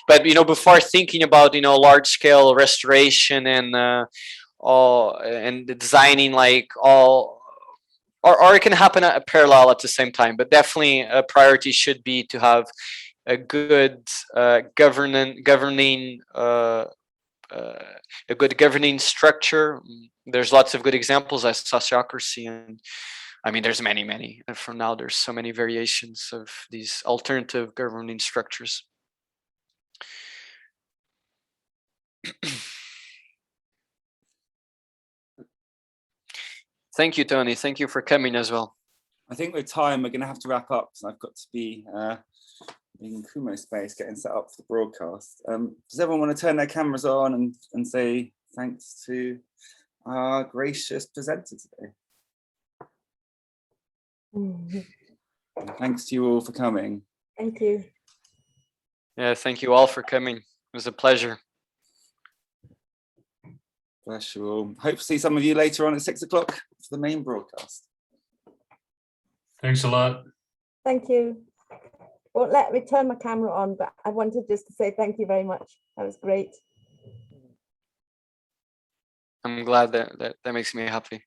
but before thinking about large scale restoration and designing like all. Or it can happen at parallel at the same time, but definitely a priority should be to have a good governing structure, there's lots of good examples as sociocracy, and I mean, there's many. And from now, there's so many variations of these alternative governing structures. Thank you, Tony. Thank you for coming as well. I think with time, we're going to have to wrap up. So I've got to be in Kumo space, getting set up for the broadcast. Does everyone want to turn their cameras on and say thanks to our gracious presenter today? Thanks to you all for coming. Thank you. Yeah, thank you all for coming. It was a pleasure. Bless you all. Hope to see some of you later on at 6 o'clock for the main broadcast. Thanks a lot. Thank you. Won't let me turn my camera on, but I wanted just to say thank you very much. That was great. I'm glad that makes me happy.